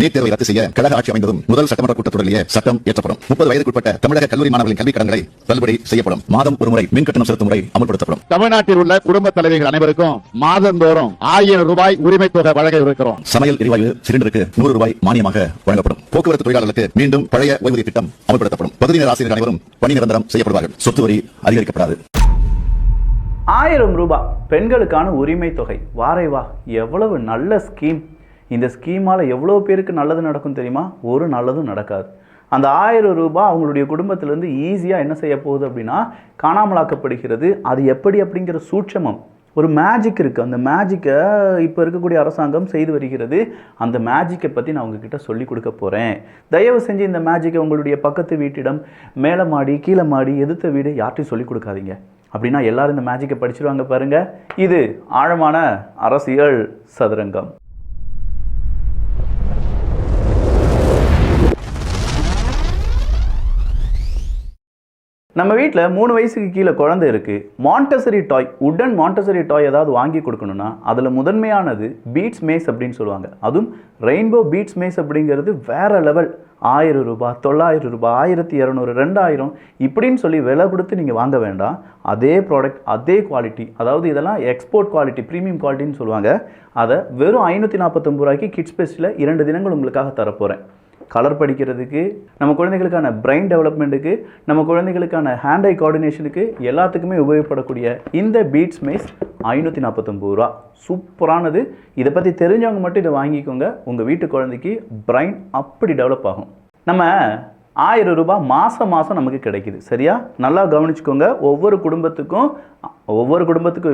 NEET தேர்வை ரத்து செய்ய கழக ஆட்சி அமைந்ததும் முதல் சட்டமன்ற கூட்டத்தொடரிலேயே சட்டம் இயற்றப்படும். 30 வயதுக்குட்பட்ட தமிழக கல்லூரி மாணவர்களின் கல்விக் கடன்களை தள்ளுபடி செய்யப்படும். மாதம் ஒரு முறை மின் கட்டணம் செலுத்தும் முறை அமல்படுத்தப்படும். தமிழ்நாட்டில் உள்ள குடும்ப தலைவர்கள் அனைவருக்கும் மாதந்தோறும் 1000 ரூபாய் உரிமை தொகை வழங்க இருக்கிறோம். சமையல் எரிவாயு சிலிண்டருக்கு 100 ரூபாய் மானியமாக வழங்கப்படும். போக்குவரத்து தொழிலாளர்களுக்கு மீண்டும் பழைய ஓய்வூதிய திட்டம் அமல்படுத்தப்படும். பகுதி நேர ஆசிரியர்கள் அனைவரும் பணி நிரந்தரம் செய்யப்படுவார்கள். சொத்து வரி அதிகரிக்கப்படாது. 1000 ரூபாய் பெண்களுக்கான உரிமை தொகை. வாரை வா, எவ்வளவு நல்ல ஸ்கீம். இந்த ஸ்கீமால் எவ்வளோ பேருக்கு நல்லது நடக்கும் தெரியுமா? ஒரு நல்லதும் நடக்காது. அந்த 1000 ரூபாய் அவங்களுடைய குடும்பத்திலேருந்து ஈஸியாக என்ன செய்ய போகுது அப்படின்னா காணாமலாக்கப்படுகிறது. அது எப்படி அப்படிங்கிற சூட்சமம், ஒரு மேஜிக் இருக்குது. அந்த மேஜிக்கை இப்போ இருக்கக்கூடிய அரசாங்கம் செய்து வருகிறது. அந்த மேஜிக்கை பற்றி நான் உங்ககிட்ட சொல்லி கொடுக்க போகிறேன். தயவு செஞ்சு இந்த மேஜிக்கை உங்களுடைய பக்கத்து வீட்டிடம், மேலே மாடி கீழே மாடி எதிர்த்த வீடு யார்ட்டையும் சொல்லி கொடுக்காதீங்க. அப்படின்னா எல்லாரும் இந்த மேஜிக்கை படிச்சிருவாங்க பாருங்கள். இது ஆழமான அரசியல் சதுரங்கம். நம்ம வீட்டில் 3 வயசுக்கு கீழே குழந்தை இருக்குது. மாண்டசரி டாய், உடன் மாண்டசரி டாய் ஏதாவது வாங்கி கொடுக்கணும்னா அதில் முதன்மையானது பீட்ஸ் மேஸ் அப்படின்னு சொல்லுவாங்க. அதுவும் ரெயின்போ பீட்ஸ் மேஸ் அப்படிங்கிறது வேற லெவல். 1000 ரூபாய், 900 ரூபாய், 1200, 2000 இப்படின்னு சொல்லி விலை கொடுத்து நீங்கள் வாங்க வேண்டாம். அதே ப்ராடக்ட், அதே குவாலிட்டி, அதாவது இதெல்லாம் எக்ஸ்போர்ட் குவாலிட்டி, ப்ரீமியம் குவாலிட்டின்னு சொல்லுவாங்க. அதை வெறும் 549 ரூபாய்க்கு கிட்ஸ் பெஸ்ட்டில் 2 தினங்கள் உங்களுக்காக தரப்போகிறேன். கலர் படிக்கிறதுக்கு, நம்ம குழந்தைகளுக்கான பிரெயின் டெவலப்மெண்ட்டுக்கு, நம்ம குழந்தைகளுக்கான ஹேண்ட் ஐ கோஆர்டினேஷனுக்கு எல்லாத்துக்குமே உபயோகப்படக்கூடிய இந்த பீட்ஸ் மேஸ் 549 ரூபா. சூப்பரானது. இதை பற்றி தெரிஞ்சவங்க மட்டும் இதை வாங்கிக்கோங்க. உங்கள் வீட்டு குழந்தைக்கு பிரெயின் அப்படி டெவலப் ஆகும். நம்ம 1000 ரூபாய் மாதம் நமக்கு கிடைக்குது. சரியா? நல்லா கவனிச்சுக்கோங்க. ஒவ்வொரு குடும்பத்துக்கும்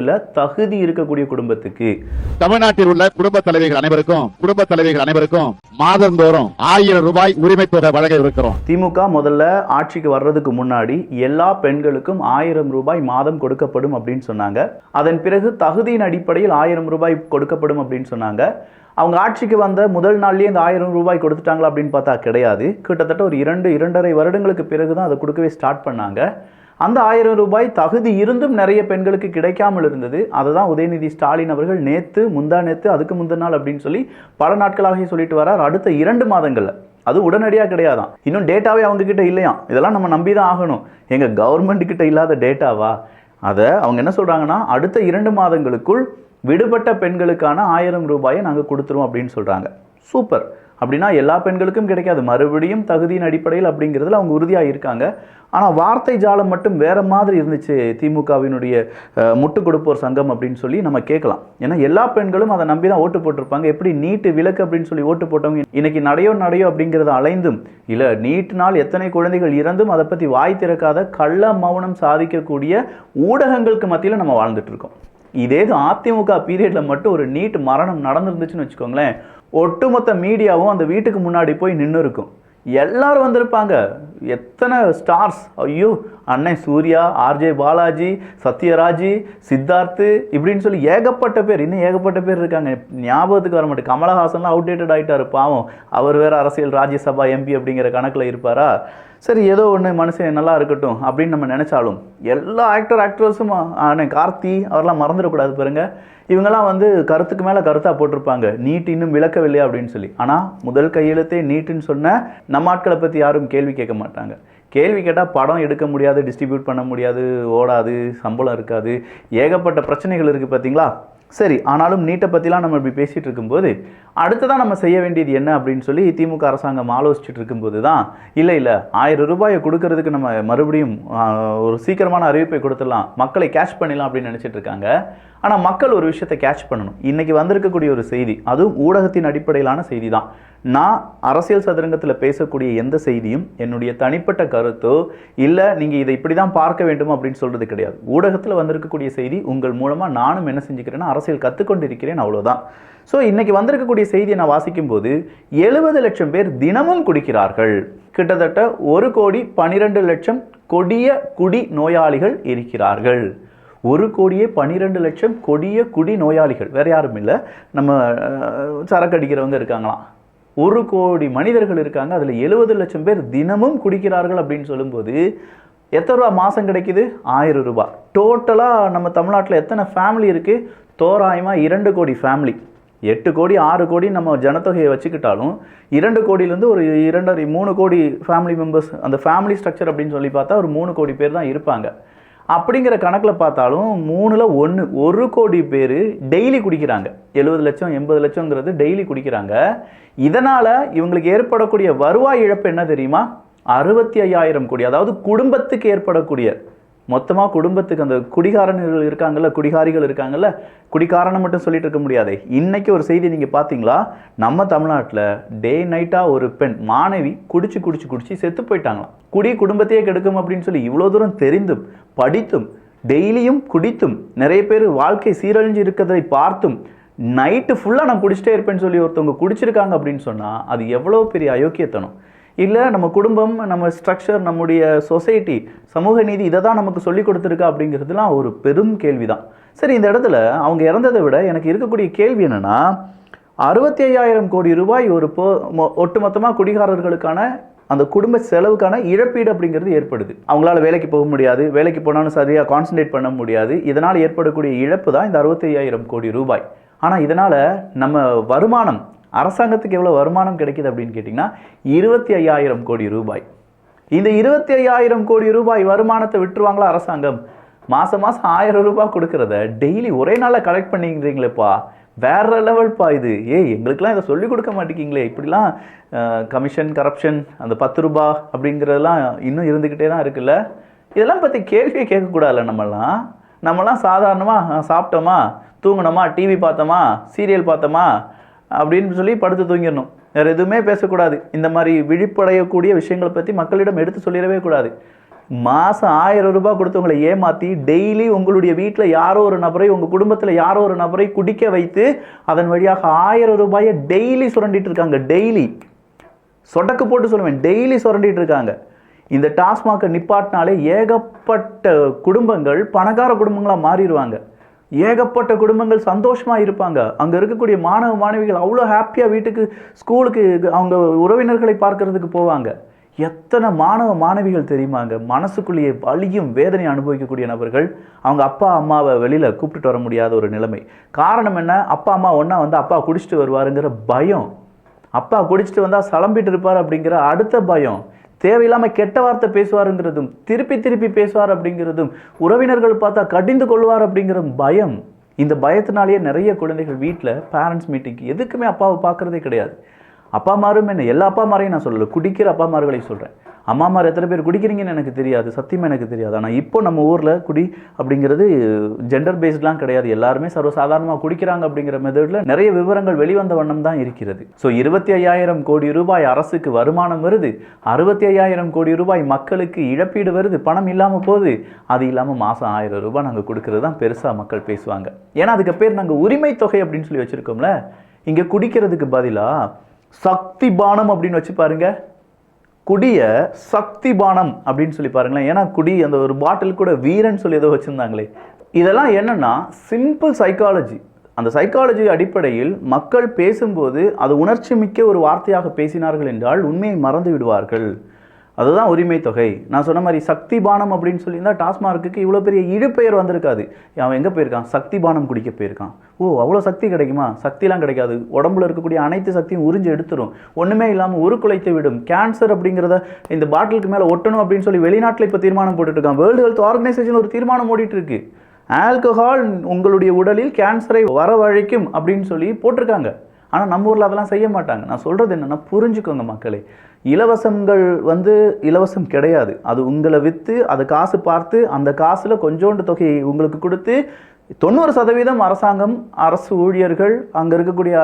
இல்லை, தகுதி இருக்கக்கூடிய குடும்பத்துக்கு. தமிழ்நாட்டில் உள்ள குடும்ப தலைவர்கள் அனைவருக்கும் மாதந்தோறும் 1000 ரூபாய் உரிமை தொகை வழங்க இருக்கிறோம். திமுக முதல்ல ஆட்சிக்கு வர்றதுக்கு முன்னாடி எல்லா பெண்களுக்கும் 1000 ரூபாய் மாதம் கொடுக்கப்படும் அப்படின்னு சொன்னாங்க. அதன் பிறகு தகுதியின் அடிப்படையில் 1000 ரூபாய் கொடுக்கப்படும் அப்படின்னு சொன்னாங்க. அவங்க ஆட்சிக்கு வந்த முதல் நாள்லேயே இந்த 1000 ரூபாய் கொடுத்துட்டாங்களா அப்படின்னு பார்த்தா கிடையாது. கிட்டத்தட்ட ஒரு 2-2.5 வருடங்களுக்கு பிறகு தான் அதை கொடுக்கவே ஸ்டார்ட் பண்ணாங்க. அந்த 1000 ரூபாய் தகுதி இருந்தும் நிறைய பெண்களுக்கு கிடைக்காமல் இருந்தது. அதை தான் உதயநிதி ஸ்டாலின் அவர்கள் முந்தா நேற்று அதுக்கு முந்தின நாள் அப்படின்னு சொல்லி பல நாட்களாக சொல்லிட்டு வரார். அடுத்த 2 மாதங்களில், அது உடனடியாக கிடையாதான், இன்னும் டேட்டாவே அவங்க கிட்ட இல்லையாம். இதெல்லாம் நம்ம நம்பி தான் ஆகணும். எங்கள் கவர்மெண்ட் கிட்ட இல்லாத டேட்டாவா? அதை அவங்க என்ன சொல்கிறாங்கன்னா, அடுத்த 2 மாதங்களுக்குள் விடுபட்ட பெண்களுக்கான 1000 ரூபாயை நாங்கள் கொடுத்துருவோம் அப்படின்னு சொல்கிறாங்க. சூப்பர். அப்படின்னா எல்லா பெண்களுக்கும் கிடைக்காது, மறுபடியும் தகுதியின் அடிப்படையில் அப்படிங்கிறதுல அவங்க உறுதியாக இருக்காங்க. ஆனால் வார்த்தை ஜாலம் மட்டும் வேறு மாதிரி இருந்துச்சு. திமுகவினுடைய முட்டு கொடுப்போர் சங்கம் அப்படின்னு சொல்லி நம்ம கேட்கலாம். ஏன்னா எல்லா பெண்களும் அதை நம்பி தான் ஓட்டு போட்டிருப்பாங்க. எப்படி நீட்டு விலக்கு அப்படின்னு சொல்லி ஓட்டு போட்டவங்க இன்னைக்கு நடையோ அப்படிங்கிறத அலைந்தும், இல்லை நீட்டினால் எத்தனை குழந்தைகள் இறந்தும் அதை பற்றி வாய் திறக்காத கள்ள மௌனம் சாதிக்கக்கூடிய ஊடகங்களுக்கு மத்தியில் நம்ம வாழ்ந்துட்டு இருக்கோம். இதே அதிமுக பீரியடில் மட்டும் ஒரு நீட் மரணம் நடந்துருந்துச்சுன்னு வச்சுக்கோங்களேன், ஒட்டுமொத்த மீடியாவும் அந்த வீட்டுக்கு முன்னாடி போய் நின்று இருக்கும். எல்லாரும் வந்திருப்பாங்க. எத்தனை ஸ்டார்ஸ்! ஐயோ, அண்ணன் சூர்யா, ஆர்ஜே பாலாஜி, சத்யராஜ், சித்தார்த்து இப்படின்னு சொல்லி ஏகப்பட்ட பேர், இன்னும் ஏகப்பட்ட பேர் இருக்காங்க. ஞாபகத்துக்கு வர மாட்டேன். கமலஹாசன்லாம் அவுடேட்டட் ஆகிட்டார் பாவம். அவர் வேறு அரசியல் ராஜ்யசபா எம்பி அப்படிங்கிற கணக்கில் இருப்பாரா? சரி, ஏதோ ஒன்று மனுஷன் நல்லா இருக்கட்டும் அப்படின்னு நம்ம நினச்சாலும் எல்லா ஆக்டர்ஸும் கார்த்தி அவரெல்லாம் மறந்துடக்கூடாது பாருங்க. இவங்கெல்லாம் வந்து கருத்துக்கு மேலே கருத்தாக போட்டிருப்பாங்க, நீட் இன்னும் விளக்கவில்லையா அப்படின்னு சொல்லி. ஆனால் முதல் கையெழுத்தே நீட்டுன்னு சொன்ன நம்ம ஆட்களை பற்றி யாரும் கேள்வி கேட்க மாட்டாங்க. கேள்வி கேட்டால் படம் எடுக்க முடியாது, டிஸ்ட்ரிபியூட் பண்ண முடியாது, ஓடாது, சம்பளம் இருக்காது, ஏகப்பட்ட பிரச்சனைகள் இருக்குது பார்த்தீங்களா? சரி, ஆனாலும் நீட்டை பற்றிலாம் நம்ம இப்படி பேசிகிட்டு இருக்கும்போது அடுத்ததான் நம்ம செய்ய வேண்டியது என்ன அப்படின்னு சொல்லி திமுக அரசாங்கம் ஆலோசிச்சுட்டு இருக்கும்போது தான், இல்லை 1000 ரூபாயை கொடுக்கறதுக்கு நம்ம மறுபடியும் ஒரு சீக்கிரமான அறிவிப்பை கொடுத்துடலாம், மக்களை கேட்ச் பண்ணிடலாம் அப்படின்னு நினச்சிட்டு இருக்காங்க. ஆனால் மக்கள் ஒரு விஷயத்தை கேட்ச் பண்ணணும். இன்றைக்கி வந்திருக்கக்கூடிய ஒரு செய்தி, அதுவும் ஊடகத்தின் அடிப்படையிலான செய்தி தான். நான் அரசியல் சதுரங்கத்தில் பேசக்கூடிய எந்த செய்தியும் என்னுடைய தனிப்பட்ட கருத்தோ இல்லை நீங்கள் இதை இப்படி தான் பார்க்க வேண்டும் அப்படின்னு சொல்கிறது கிடையாது. ஊடகத்தில் வந்திருக்கக்கூடிய செய்தி உங்கள் மூலமாக நானும் என்ன செஞ்சுக்கிறேன்னா அரசியல் கற்றுக்கொண்டு இருக்கிறேன், அவ்வளோதான். ஸோ இன்றைக்கி வந்திருக்கக்கூடிய செய்தியை நான் வாசிக்கும்போது 70 லட்சம் பேர் தினமும் குடிக்கிறார்கள். கிட்டத்தட்ட 1,12,00,000 கொடிய குடி நோயாளிகள் இருக்கிறார்கள். 1,12,00,000 கொடிய குடி நோயாளிகள், வேறு யாரும் இல்லை, நம்ம சரக்கு அடிக்கிறவங்க இருக்காங்களாம். 1 கோடி மனிதர்கள் இருக்காங்க. அதில் 70 லட்சம் பேர் தினமும் குடிக்கிறார்கள் அப்படின்னு சொல்லும்போது எத்தனை ரூபா மாதம் கிடைக்குது? 1000 ரூபாய். டோட்டலாக நம்ம தமிழ்நாட்டில் எத்தனை ஃபேமிலி இருக்குது? தோராயமாக 2 கோடி ஃபேமிலி. 8 கோடி 6 கோடி நம்ம ஜனத்தொகையை வச்சுக்கிட்டாலும் 2 கோடியிலேருந்து ஒரு 2.5 3 கோடி ஃபேமிலி மெம்பர்ஸ், அந்த ஃபேமிலி ஸ்ட்ரக்சர் அப்படின்னு சொல்லி பார்த்தா ஒரு 3 கோடி பேர் தான் இருப்பாங்க. அப்படிங்கிற கணக்கில் பார்த்தாலும் 3ல் 1 கோடி பேர் டெய்லி குடிக்கிறாங்க. 70 லட்சம் 80 லட்சங்கிறது டெய்லி குடிக்கிறாங்க. இதனால் இவங்களுக்கு ஏற்படக்கூடிய வருவாய் இழப்பு என்ன தெரியுமா? 65,000 கோடி. அதாவது குடும்பத்துக்கு ஏற்படக்கூடிய, மொத்தமாக குடும்பத்துக்கு, அந்த குடிகாரர்கள் இருக்காங்கல்ல, குடிகாரிகள் இருக்காங்கல்ல, குடிகாரனை மட்டும் சொல்லிட்டு இருக்க முடியாது. இன்னைக்கு ஒரு செய்தி நீங்கள் பார்த்தீங்களா? நம்ம தமிழ்நாட்டில் டே நைட்டாக ஒரு பெண் மாணவி குடிச்சு செத்து போயிட்டாங்களாம். குடி குடும்பத்தையே கெடுக்கும் அப்படின்னு சொல்லி இவ்வளோ தூரம் தெரிந்தும் படித்தும் டெய்லியும் குடித்தும் நிறைய பேர் வாழ்க்கை சீரழிஞ்சு இருக்கிறதை பார்த்தும் நைட்டு ஃபுல்லாக நான் குடிச்சிட்டே இருப்பேன்னு சொல்லி ஒருத்தவங்க குடிச்சிருக்காங்க அப்படின்னு சொன்னால் அது எவ்வளோ பெரிய அயோக்கியத்தனம். இல்லை நம்ம குடும்பம், நம்ம ஸ்ட்ரக்சர், நம்முடைய சொசைட்டி, சமூக நீதி இதை தான் நமக்கு சொல்லி கொடுத்துருக்கா அப்படிங்கிறதுலாம் ஒரு பெரும் கேள்வி தான். சரி, இந்த இடத்துல அவங்க இறந்ததை விட எனக்கு இருக்கக்கூடிய கேள்வி என்னென்னா, 65,000 கோடி ரூபாய் ஒரு ஒட்டுமொத்தமாக குடிகாரர்களுக்கான அந்த குடும்ப செலவுக்கான இழப்பீடு அப்படிங்கிறது ஏற்படுது. அவங்களால வேலைக்கு போக முடியாது, வேலைக்கு போனாலும் சரியாக கான்சன்ட்ரேட் பண்ண முடியாது. இதனால் ஏற்படக்கூடிய இழப்பு தான் இந்த 65,000 கோடி ரூபாய். ஆனால் இதனால் நம்ம வருமானம், அரசாங்கத்துக்கு எவ்வளோ வருமானம் கிடைக்குது அப்படின்னு கேட்டிங்கன்னா 25,000 கோடி ரூபாய். இந்த 25,000 கோடி ரூபாய் வருமானத்தை விட்டுருவாங்களா அரசாங்கம்? மாதம் 1000 ரூபாய் கொடுக்கறத டெய்லி ஒரே நாளில் கலெக்ட் பண்ணிக்கிறீங்களேப்பா, வேற லெவல்ப்பா இது. எங்களுக்கெல்லாம் இதை சொல்லிக் கொடுக்க மாட்டேங்கிங்களே. இப்படிலாம் கமிஷன், கரப்ஷன், அந்த 10 ரூபாய் அப்படிங்கிறதெல்லாம் இன்னும் இருந்துக்கிட்டே தான் இருக்குல்ல. இதெல்லாம் பற்றி கேள்வியே கேட்கக்கூடாதுல்ல. நம்மலாம் சாதாரணமாக சாப்பிட்டோமா, தூங்கினோமா, டிவி பார்த்தோமா, சீரியல் பார்த்தோமா அப்படின்னு சொல்லி படுத்து தூங்கிடணும். வேறு எதுவுமே பேசக்கூடாது. இந்த மாதிரி விழிப்படையக்கூடிய விஷயங்களை பற்றி மக்களிடம் எடுத்து சொல்லிடவே கூடாது. மாதம் 1000 ரூபாய் கொடுத்தவங்களை ஏமாற்றி டெய்லி உங்களுடைய வீட்டில் யாரோ ஒரு நபரை, உங்கள் குடும்பத்தில் யாரோ ஒரு நபரை குடிக்க வைத்து அதன் வழியாக 1000 ரூபாயை டெய்லி சுரண்டிட்டு இருக்காங்க. டெய்லி சொடக்கு போட்டு சொல்லுவேன், டெய்லி சுரண்டிட்டு இருக்காங்க. இந்த டாஸ்மாகை நிப்பாட்டினாலே ஏகப்பட்ட குடும்பங்கள் பணக்கார குடும்பங்களாக மாறிடுவாங்க. ஏகப்பட்ட குடும்பங்கள் சந்தோஷமாக இருப்பாங்க. அங்கே இருக்கக்கூடிய மாணவ மாணவிகள் அவ்வளோ ஹாப்பியாக வீட்டுக்கு, ஸ்கூலுக்கு அவங்க உறவினர்களை பார்க்கறதுக்கு போவாங்க. எத்தனை மாணவ மாணவிகள் தெரியுமாங்க மனசுக்குள்ளேயே வலியும் வேதனையை அனுபவிக்கக்கூடிய நபர்கள். அவங்க அப்பா அம்மாவை வெளியில் கூப்பிட்டுட்டு வர முடியாத ஒரு நிலைமை. காரணம் என்ன? அப்பா அம்மா ஒன்றா வந்து அப்பா குடிச்சிட்டு வருவாருங்கிற பயம், அப்பா குடிச்சிட்டு வந்தால் சலம்பிட்டு இருப்பார் அப்படிங்கிற அடுத்த பயம், தேவையில்லாமல் கெட்ட வார்த்தை பேசுவாருங்கிறதும், திருப்பி பேசுவார் அப்படிங்கிறதும், உறவினர்கள் பார்த்தா கடிந்து கொள்வார் அப்படிங்கிற பயம். இந்த பயத்தினாலேயே நிறைய குழந்தைகள் வீட்டில் பேரண்ட்ஸ் மீட்டிங்க்கு எதுக்குமே அப்பாவை பார்க்குறதே கிடையாது. அப்பா மாரும் என்ன, எல்லா அப்பா மாரையும் நான் சொல்லலை, குடிக்கிற அப்பா மார்களை சொல்கிறேன். அம்மா மார் எத்தனை பேர் குடிக்கிறீங்கன்னு எனக்கு தெரியாது, சத்தியமாக எனக்கு தெரியாது. ஆனால் இப்போ நம்ம ஊரில் குடி அப்படிங்கிறது ஜெண்டர் பேஸ்ட்லாம் கிடையாது. எல்லாருமே சர்வசாதாரணமாக குடிக்கிறாங்க அப்படிங்கிற மெத்தடில் நிறைய விவரங்கள் வெளிவந்த வண்ணம் தான் இருக்கிறது. ஸோ 25,000 கோடி ரூபாய் அரசுக்கு வருமானம் வருது, 65,000 கோடி ரூபாய் மக்களுக்கு இழப்பீடு வருது, பணம் இல்லாமல் போகுது. அது இல்லாமல் மாதம் 1000 ரூபாய் நாங்கள் கொடுக்கறது தான் பெருசாக மக்கள் பேசுவாங்க. ஏன்னா அதுக்கு பேர் நாங்கள் உரிமை தொகை அப்படின்னு சொல்லி வச்சுருக்கோம்ல. இங்கே குடிக்கிறதுக்கு பதிலாக சக்தி பானம் அப்படின்னு வச்சு பாருங்க. குடிய சக்தி பானம் அப்படின்னு சொல்லி பாருங்களேன். ஏன்னா குடி அந்த ஒரு பாட்டில் கூட வீரன் சொல்லி ஏதோ வச்சுருந்தாங்களே. இதெல்லாம் என்னன்னா சிம்பிள் சைக்காலஜி. அந்த சைக்காலஜி அடிப்படையில் மக்கள் பேசும்போது அது உணர்ச்சி மிக்க ஒரு வார்த்தையாக பேசினார்கள் என்றால் உண்மையை மறந்து விடுவார்கள். அதுதான் உரிமை தொகை. நான் சொன்ன மாதிரி சக்தி பானம் அப்படின்னு சொல்லியிருந்தால் டாஸ்மார்க்குக்கு இவ்வளோ பெரிய இழுப்பெயர் வந்திருக்காது. அவன் எங்கே போயிருக்கான்? சக்தி பானம் குடிக்க போயிருக்கான். ஓ, அவ்வளோ சக்தி கிடைக்குமா? சக்திலாம் கிடைக்காது. உடம்புல இருக்கக்கூடிய அனைத்து சக்தியும் உறிஞ்சு எடுத்துரும். ஒன்றுமே இல்லாமல் உருக்குலைத்து விடும். கேன்சர் அப்படிங்கிறத இந்த பாட்டிலுக்கு மேலே ஒட்டணும் அப்படின்னு சொல்லி வெளிநாட்டில் இப்போ தீர்மானம் போட்டுட்டு இருக்கான். வேர்ல்டு ஹெல்த் ஆர்கனைசேஷன் ஒரு தீர்மானம் ஓடிட்டு இருக்கு. ஆல்கஹால் உங்களுடைய உடலில் கேன்சரை வரவழைக்கும் அப்படின்னு சொல்லி போட்டிருக்காங்க. ஆனால் நம்ம ஊரில் அதெல்லாம் செய்ய மாட்டாங்க. நான் சொல்கிறது என்னென்னா, புரிஞ்சுக்கோங்க மக்களே, இலவசங்கள் இலவசம் கிடையாது. அது உங்களை விற்று அதை காசு பார்த்து அந்த காசில் கொஞ்சோண்டு தொகையை உங்களுக்கு கொடுத்து 90% அரசாங்கம், அரசு ஊழியர்கள், அங்கே இருக்கக்கூடிய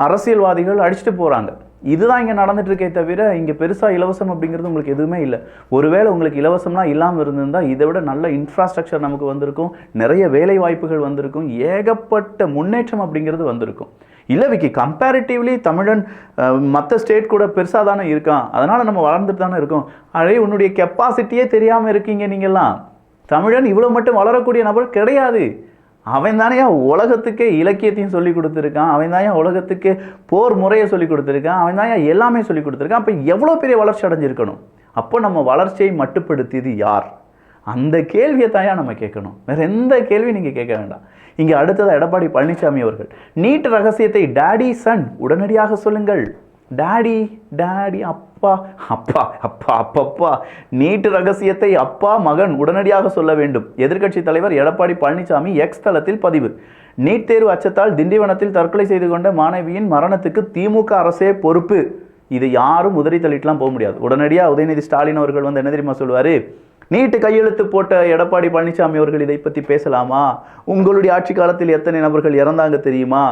அரசியல்வாதிகள் அடிச்சுட்டு போகிறாங்க. இதுதான் இங்கே நடந்துட்டு இருக்கே தவிர இங்கே பெருசாக இலவசம் அப்படிங்கிறது உங்களுக்கு எதுவுமே இல்லை. ஒருவேளை உங்களுக்கு இலவசம்னா இல்லாமல் இருந்திருந்தால் இதை விட நல்ல இன்ஃப்ராஸ்ட்ரக்சர் நமக்கு வந்திருக்கும், நிறைய வேலை வாய்ப்புகள் வந்திருக்கும், ஏகப்பட்ட முன்னேற்றம் அப்படிங்கிறது வந்திருக்கும். இல்லை விக்கி, கம்பேரிட்டிவ்லி தமிழன் மற்ற ஸ்டேட் கூட பெருசாக தானே இருக்கான், அதனால் நம்ம வளர்ந்துட்டு தானே இருக்கோம். அதே உன்னுடைய கெப்பாசிட்டியே தெரியாமல் இருக்கீங்க நீங்கள்லாம். தமிழன் இவ்வளோ மட்டும் வளரக்கூடிய நபர் கிடையாது. அவன் தானே உலகத்துக்கே இலக்கியத்தையும் சொல்லி கொடுத்துருக்கான், அவன் தான் உலகத்துக்கு போர் முறையை சொல்லி கொடுத்துருக்கான், அவன் தான் எல்லாமே சொல்லி கொடுத்துருக்கான். அப்போ எவ்வளோ பெரிய வளர்ச்சி அடைஞ்சிருக்கணும். அப்போ நம்ம வளர்ச்சியை மட்டுப்படுத்தியது யார்? அந்த கேள்வியை தாயா நம்ம கேட்கணும், வேற எந்த கேள்வி நீங்க கேட்க வேண்டாம். இங்க அடுத்தது எடப்பாடி பழனிசாமி அவர்கள் நீட் ரகசியத்தை டாடி சன் உடனடியாக சொல்லுங்கள். டாடி டாடி அப்பா அப்பா அப்பா அப்பப்பா நீட் ரகசியத்தை அப்பா மகன் உடனடியாக சொல்ல வேண்டும். எதிர்க்கட்சி தலைவர் எடப்பாடி பழனிசாமி எக்ஸ் தளத்தில் பதிவு. நீட் தேர்வு அச்சத்தால் திண்டிவனத்தில் தற்கொலை செய்து கொண்ட மாணவியின் மரணத்துக்கு திமுக அரசே பொறுப்பு. இது யாரும் உதறி தள்ளிட்டுலாம் போக முடியாது. உடனடியாக உதயநிதி ஸ்டாலின் அவர்கள் வந்து என்ன தெரியுமா சொல்லுவாரு, நீட்டு கையெழுத்து போட்ட எடப்பாடி பழனிசாமி அவர்கள் இதை பற்றி பேசலாமா? உங்களுடைய ஆட்சி காலத்தில் எத்தனை நபர்கள் இறந்தாங்க தெரியுமா?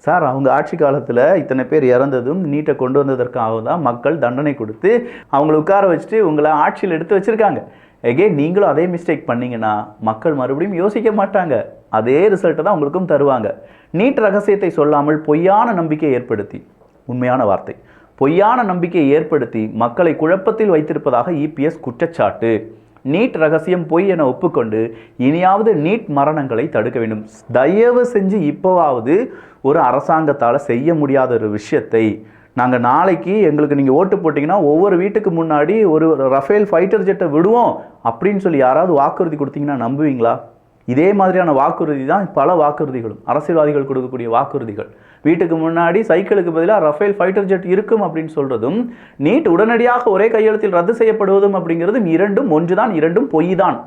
சார், அவங்க ஆட்சி காலத்தில் இத்தனை பேர் இறந்ததும் நீட்டை கொண்டு வந்ததற்காக தான் மக்கள் தண்டனை கொடுத்து அவங்களை உட்கார வச்சுட்டு உங்களை ஆட்சியில் எடுத்து வச்சுருக்காங்க. எகெயின் நீங்களும் அதே மிஸ்டேக் பண்ணிங்கன்னா மக்கள் மறுபடியும் யோசிக்க மாட்டாங்க, அதே ரிசல்ட்டை தான் உங்களுக்கும் தருவாங்க. நீட் ரகசியத்தை சொல்லாமல் பொய்யான நம்பிக்கை ஏற்படுத்தி, உண்மையான வார்த்தை, பொய்யான நம்பிக்கையை ஏற்படுத்தி மக்களை குழப்பத்தில் வைத்திருப்பதாக இபிஎஸ் குற்றச்சாட்டு. நீட் ரகசியம் பொய் என ஒப்புக்கொண்டு இனியாவது நீட் மரணங்களை தடுக்க வேண்டும். தயவு செஞ்சு இப்போவாவது ஒரு அரசாங்கத்தால் செய்ய முடியாத ஒரு விஷயத்தை, நாங்கள் நாளைக்கு எங்களுக்கு நீங்கள் ஓட்டு போட்டிங்கன்னா ஒவ்வொரு வீட்டுக்கு முன்னாடி ஒரு ரஃபேல் ஃபைட்டர் ஜெட்டை விடுவோம் அப்படின்னு சொல்லி யாராவது வாக்குறுதி கொடுத்தீங்கன்னா நம்புவீங்களா? இதே மாதிரியான வாக்குறுதி தான் பல வாக்குறுதிகளும் அரசியல்வாதிகள் கொடுக்கக்கூடிய வாக்குறுதிகள். வீட்டுக்கு முன்னாடி சைக்கிளுக்கு பதிலாக ரஃபேல் ஃபைட்டர் ஜெட் இருக்கும் அப்படின்னு சொல்றதும், நீட் உடனடியாக ஒரே கையெழுத்தில் ரத்து செய்யப்படுவதும் அப்படிங்கிறதும் இரண்டும் ஒன்றுதான், இரண்டும் பொய் தான்.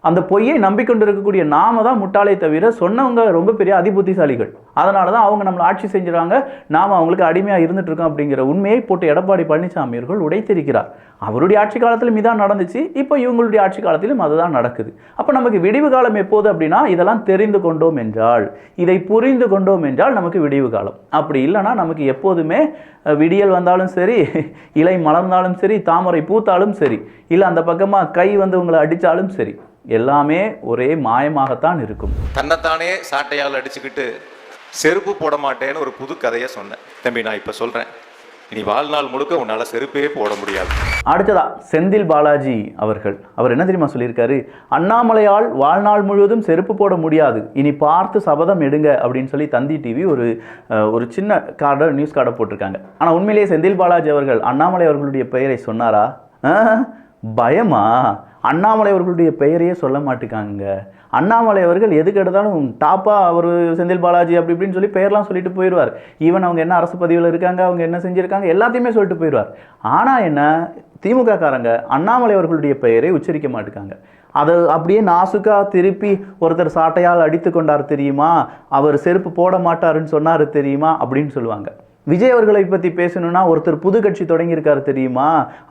அந்த பொய்யை நம்பிக்கொண்டிருக்கக்கூடிய நாம தான் முட்டாளே தவிர சொன்னவங்க ரொம்ப பெரிய அதிபுத்திசாலிகள். அதனால தான் அவங்க நம்மளை ஆட்சி செஞ்சுறாங்க, நாம் அவங்களுக்கு அடிமையாக இருந்துட்டு இருக்கோம் அப்படிங்கிற உண்மையை போட்டு எடப்பாடி பழனிசாமி அவர்கள் உடைத்திருக்கிறார். அவருடைய ஆட்சி காலத்திலும் இதான் நடந்துச்சு, இப்போ இவங்களுடைய ஆட்சி காலத்திலும் அதுதான் நடக்குது. அப்போ நமக்கு விடிவு காலம் எப்போது அப்படின்னா, இதெல்லாம் தெரிந்து கொண்டோம் என்றால், இதை புரிந்து கொண்டோம் என்றால் நமக்கு விடிவு காலம். அப்படி இல்லைன்னா நமக்கு எப்போதுமே விடியல் வந்தாலும் சரி, இலை மலர்ந்தாலும் சரி, தாமரை பூத்தாலும் சரி, இல்லை அந்த பக்கமாக கை வந்து உங்களை அடித்தாலும் சரி, எல்லாமே ஒரே மாயமாகத்தான் இருக்கும். தன்னைத்தானே சாட்டையால் அடிச்சுக்கிட்டு செருப்பு போட மாட்டேன்னு ஒரு புது கதையை சொன்னேன். தம்பி, நான் இப்போ சொல்கிறேன், இனி வாழ்நாள் முழுக்க உன்னால் செருப்பே போட முடியாது. அடுத்ததா செந்தில் பாலாஜி அவர்கள், அவர் என்ன தெரியுமா சொல்லியிருக்காரு, அண்ணாமலையால் வாழ்நாள் முழுவதும் செருப்பு போட முடியாது, இனி பார்த்து சபதம் எடுங்க அப்படின்னு சொல்லி தந்தி டிவி ஒரு சின்ன கார்டை, நியூஸ் கார்டை போட்டிருக்காங்க. ஆனால் உண்மையிலேயே செந்தில் பாலாஜி அவர்கள் அண்ணாமலை அவர்களுடைய பெயரை சொன்னாரா? பயமா? அண்ணாமலை அவர்களுடைய பெயரையே சொல்ல மாட்டேங்காங்க. அண்ணாமலை அவர்கள் எதுக்கு எடுத்தாலும் டாப்பாக அவர் செந்தில் பாலாஜி அப்படி இப்படின்னு சொல்லி பெயர்லாம் சொல்லிட்டு போயிடுவார். ஈவன் அவங்க என்ன அரசு பதிவில் இருக்காங்க, அவங்க என்ன செஞ்சுருக்காங்க, எல்லாத்தையுமே சொல்லிட்டு போயிடுவார். ஆனால் என்ன, திமுக காரங்க அண்ணாமலை அவர்களுடைய பெயரை உச்சரிக்க மாட்டேங்காங்க. அதை அப்படியே நாசுக்கா திருப்பி ஒருத்தர் சாட்டையால் அடித்து கொண்டார் தெரியுமா, அவர் செருப்பு போட மாட்டாருன்னு சொன்னார் தெரியுமா அப்படின்னு சொல்லுவாங்க. விஜய் அவர்களை பற்றி பேசணும்னா ஒருத்தர் புது கட்சி தொடங்கியிருக்காரு தெரியுமா,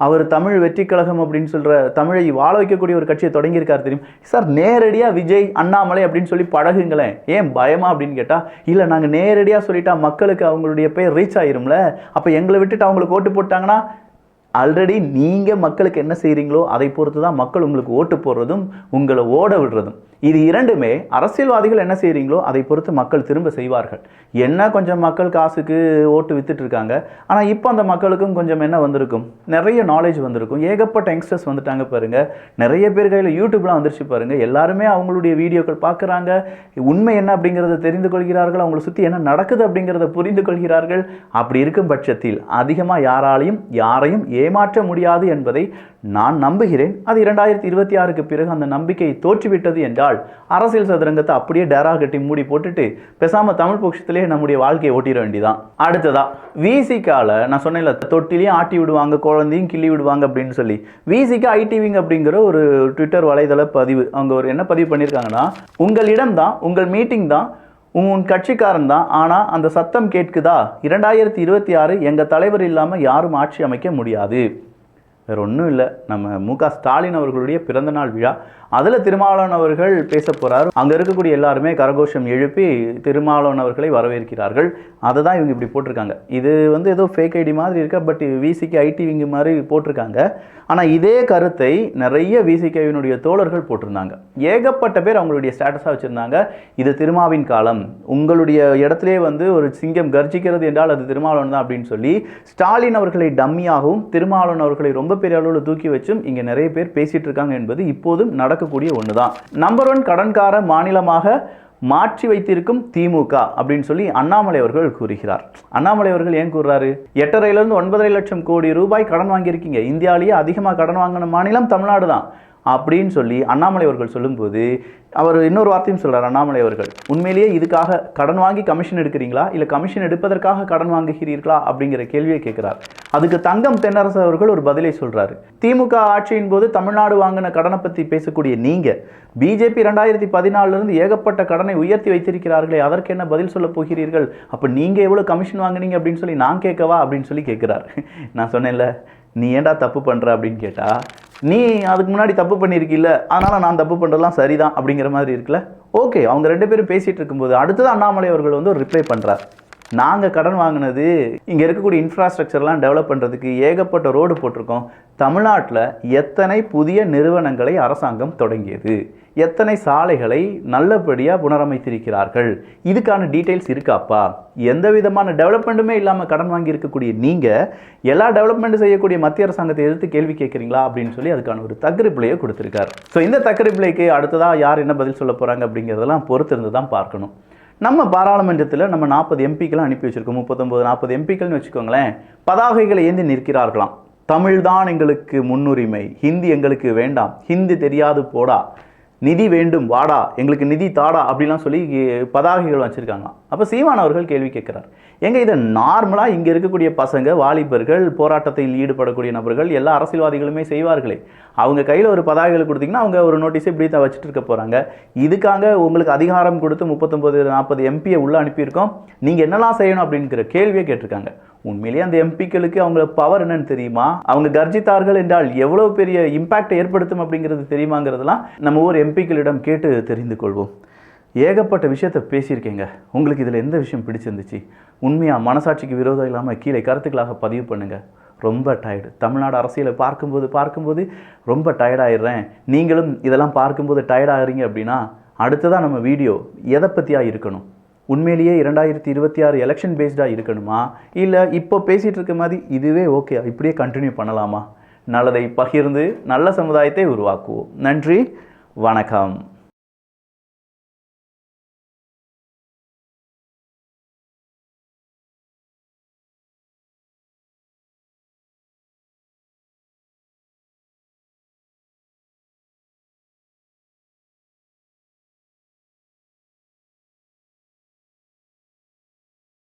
அவர் தமிழ் வெற்றி கழகம் அப்படின்னு சொல்கிற தமிழை வாழ வைக்கக்கூடிய ஒரு கட்சியை தொடங்கியிருக்காரு தெரியுமா. சார், நேரடியாக விஜய் அண்ணாமலை அப்படின்னு சொல்லி பழகுங்களேன், ஏன் பயமா அப்படின்னு கேட்டால், இல்லை நாங்கள் நேரடியாக சொல்லிட்டா மக்களுக்கு அவங்களுடைய பெயர் ரீச் ஆயிரும்ல, அப்போ எங்களை விட்டுட்டு அவங்களுக்கு ஓட்டு போட்டாங்கன்னா, ஆல்ரெடி நீங்கள் மக்களுக்கு என்ன செய்கிறீங்களோ அதை பொறுத்து தான் மக்கள் உங்களுக்கு ஓட்டு போடுறதும் உங்களை ஓட விடுறதும். இது இரண்டுமே அரசியல்வாதிகள் என்ன செய்கிறீங்களோ அதை பொறுத்து மக்கள் திரும்ப செய்வார்கள். என்ன கொஞ்சம் மக்கள் காசுக்கு ஓட்டு வித்துட்டு இருக்காங்க, ஆனால் இப்போ அந்த மக்களுக்கும் கொஞ்சம் என்ன வந்திருக்கும், நிறைய நாலேஜ் வந்திருக்கும். ஏகப்பட்ட யங்ஸ்டர்ஸ் வந்துட்டாங்க பாருங்க, நிறைய பேர் கையில் யூடியூப்லாம் வந்துருச்சு பாருங்க. எல்லாருமே அவங்களுடைய வீடியோக்கள் பார்க்குறாங்க, உண்மை என்ன அப்படிங்கிறத தெரிந்து கொள்கிறார்கள், அவங்களை சுற்றி என்ன நடக்குது அப்படிங்கிறத புரிந்து கொள்கிறார்கள். அப்படி இருக்கும் பட்சத்தில் அதிகமாக யாரையும் ஏமாற்ற முடியாது என்பதை நான் நம்புகிறேன். அது 2026க்கு பிறகு அந்த நம்பிக்கை தோற்றுவிட்டது என்றால் அரசியல் சதுரங்கத்தை அப்படியே டேரா கட்டி மூடி போட்டுட்டு பேசாம தமிழ் பட்சத்திலே நம்முடைய வாழ்க்கையை ஓட்டிட வேண்டியதான். அடுத்ததா விசிகால நான் சொன்னேன்ல, தொட்டிலையும் ஆட்டி விடுவாங்க, குழந்தையும் கிள்ளி விடுவாங்க அப்படின்னு சொல்லி, விசிகா ஐடிவிங் அப்படிங்கிற ஒரு ட்விட்டர் வலைதள பதிவு, அவங்க ஒரு என்ன பதிவு பண்ணியிருக்காங்கன்னா, உங்களிடம் தான், உங்கள் மீட்டிங் தான், உன் கட்சிக்காரன் தான், ஆனால் அந்த சத்தம் கேட்குதா, 2026 எங்கள் தலைவர் இல்லாமல் யாரும் ஆட்சி அமைக்க முடியாது. வேறு ஒன்றும் இல்லை, நம்ம மு.க. ஸ்டாலின் அவர்களுடைய பிறந்தநாள் விழா, அதில் திருமாவளவன் அவர்கள் பேச போகிறார். அங்கே இருக்கக்கூடிய எல்லாருமே கரகோஷம் எழுப்பி திருமாவளவன் அவர்களை வரவேற்கிறார்கள். அதை தான் இவங்க இப்படி போட்டிருக்காங்க. இது வந்து ஏதோ ஃபேக் ஐடி மாதிரி இருக்கா, பட் விசிகே ஐடிவிங்க மாதிரி போட்டிருக்காங்க. ஆனால் இதே கருத்தை நிறைய விசிகேவினுடைய தோழர்கள் போட்டிருந்தாங்க. ஏகப்பட்ட பேர் அவங்களுடைய ஸ்டேட்டஸாக வச்சுருந்தாங்க. இது திருமாவின் காலம், உங்களுடைய இடத்திலே வந்து ஒரு சிங்கம் கர்ஜிக்கிறது என்றால் அது திருமாவளவன் தான் அப்படின்னு சொல்லி ஸ்டாலின் அவர்களை டம்மியாகவும் திருமாவளவன் அவர்களை ரொம்ப பெரிய அளவில் தூக்கி வச்சும் இங்கே நிறைய பேர் பேசிட்டு இருக்காங்க என்பது இப்போதும் நடக்கக்கூடிய ஒன்று தான். நம்பர் 1 கடன்கார மாநிலமாக மாற்றி வைத்திருக்கும் திமுக அப்படின்னு சொல்லி அண்ணாமலை அவர்கள் கூறுகிறார். அண்ணாமலை அவர்கள் ஏன் கூறுறாரு, 8.5 to 9.5 லட்சம் கோடி ரூபாய் கடன் வாங்கியிருக்கீங்க, இந்தியாவிலேயே அதிகமாக கடன் வாங்கின மாநிலம் தமிழ்நாடு தான். அப்படின்னு சொல்லி அண்ணாமலை அவர்கள் சொல்லும்போது அவர் இன்னொரு வார்த்தையும் சொல்றார். அண்ணாமலை அவர்கள் உண்மையிலேயே இதுக்காக கடன் வாங்கி கமிஷன் எடுக்கிறீங்களா இல்லை கமிஷன் எடுப்பதற்காக கடன் வாங்குகிறீர்களா அப்படிங்கிற கேள்வியை கேட்கிறார். அதுக்கு தங்கம் தென்னரசு அவர்கள் ஒரு பதிலை சொல்றாரு. திமுக ஆட்சியின் போது தமிழ்நாடு வாங்கின கடனை பற்றி பேசக்கூடிய நீங்க பிஜேபி 2014 இருந்து ஏகப்பட்ட கடனை உயர்த்தி வைத்திருக்கிறார்களே, அதற்கு என்ன பதில் சொல்ல போகிறீர்கள்? அப்போ நீங்க எவ்வளவு கமிஷன் வாங்குனீங்க அப்படின்னு சொல்லி நான் கேட்கவா அப்படின்னு சொல்லி கேட்கிறார். நான் சொன்னேன்ல, நீ ஏன்டா தப்பு பண்ற அப்படின்னு கேட்டா, நீ அதுக்கு முன்னாடி தப்பு பண்ணியிருக்கில்ல, அதனால நான் தப்பு பண்றதெல்லாம் சரிதான் அப்படிங்கிற மாதிரி இருக்குல்ல. ஓகே, அவங்க 2 பேரும் பேசிட்டு இருக்கும்போது அடுத்தது அண்ணாமலை அவர்கள் வந்து ஒரு ரிப்ளை பண்றார். நாங்கள் கடன் வாங்கினது இங்கே இருக்கக்கூடிய இன்ஃப்ராஸ்ட்ரக்சர்லாம் டெவலப் பண்ணுறதுக்கு ஏகப்பட்ட ரோடு போட்டிருக்கோம். தமிழ்நாட்டில் எத்தனை புதிய நிறுவனங்களை அரசாங்கம் தொடங்கியது, எத்தனை சாலைகளை நல்லபடியாக புனரமைத்திருக்கிறார்கள், இதுக்கான டீட்டெயில்ஸ் இருக்காப்பா? எந்த விதமான டெவலப்மெண்ட்டுமே இல்லாமல் கடன் வாங்கி இருக்கக்கூடிய நீங்கள் எல்லா டெவலப்மெண்ட் செய்யக்கூடிய மத்திய அரசாங்கத்தை எதிர்த்து கேள்வி கேட்குறீங்களா அப்படின்னு சொல்லி அதுக்கான ஒரு தக்கரிப்பிளையை கொடுத்துருக்காரு. ஸோ இந்த தக்கரிப்பிளைக்கு அடுத்ததாக யார் என்ன பதில் சொல்ல போகிறாங்க அப்படிங்கிறதெல்லாம் பொறுத்திருந்து தான் பார்க்கணும். நம்ம பாராளுமன்றத்தில் நம்ம 40 எம்பிக்கெல்லாம் அனுப்பி வச்சிருக்கோம். 39-40 எம்பிக்கள்னு வச்சுக்கோங்களேன். பதாகைகளை ஏந்தி நிற்கிறார்களாம். தமிழ் தான் எங்களுக்கு முன்னுரிமை, ஹிந்தி எங்களுக்கு வேண்டாம், ஹிந்தி தெரியாது போடா, நிதி வேண்டும் வாடா, எங்களுக்கு நிதி தாடா அப்படிலாம் சொல்லி பதாகைகள் வச்சுருக்காங்க. அப்போ சீமான் அவர்கள் கேள்வி கேட்குறார், எங்க இதை நார்மலாக இங்கே இருக்கக்கூடிய பசங்க, வாலிபர்கள், போராட்டத்தில் ஈடுபடக்கூடிய நபர்கள், எல்லா அரசியல்வாதிகளுமே செய்வார்களே, அவங்க கையில் ஒரு பதாகைகள் கொடுத்தீங்கன்னா அவங்க ஒரு நோட்டீஸை இப்படி தான் வச்சுட்டு இருக்க போகிறாங்க. இதுக்காக உங்களுக்கு அதிகாரம் கொடுத்து 39-40 எம்பியை உள்ளே அனுப்பியிருக்கோம், நீங்கள் என்னெல்லாம் செய்யணும் அப்படிங்கிற கேள்வியை கேட்டிருக்காங்க. உண்மையிலேயே அந்த எம்பிக்களுக்கு அவங்க பவர் என்னன்னு தெரியுமா? அவங்க கர்ஜித்தார்கள் என்றால் எவ்வளோ பெரிய இம்பாக்டை ஏற்படுத்தும் அப்படிங்கிறது தெரியுமாங்கிறதுலாம் நம்ம ஊர் எம்பிக்களிடம் கேட்டு தெரிந்து கொள்வோம். ஏகப்பட்ட விஷயத்தை பேசியிருக்கேங்க. உங்களுக்கு இதில் எந்த விஷயம் பிடிச்சிருந்துச்சு? உண்மையாக மனசாட்சிக்கு விரோதம் இல்லாமல் கீழே கருத்துக்களாக பதிவு பண்ணுங்கள். ரொம்ப டயர்டு, தமிழ்நாடு அரசியலை பார்க்கும்போது ரொம்ப டயர்டாயிடுறேன். நீங்களும் இதெல்லாம் பார்க்கும்போது டயர்டாகிறீங்க அப்படின்னா அடுத்ததான் நம்ம வீடியோ எதை பற்றியாக இருக்கணும்? உண்மையிலேயே 2026 எலெக்ஷன் பேஸ்டாக இருக்கணுமா, இல்லை இப்போ பேசிகிட்டு இருக்க மாதிரி இதுவே ஓகே இப்படியே கண்டினியூ பண்ணலாமா? நல்லதை பகிர்ந்து நல்ல சமுதாயத்தை உருவாக்குவோம். நன்றி, வணக்கம்.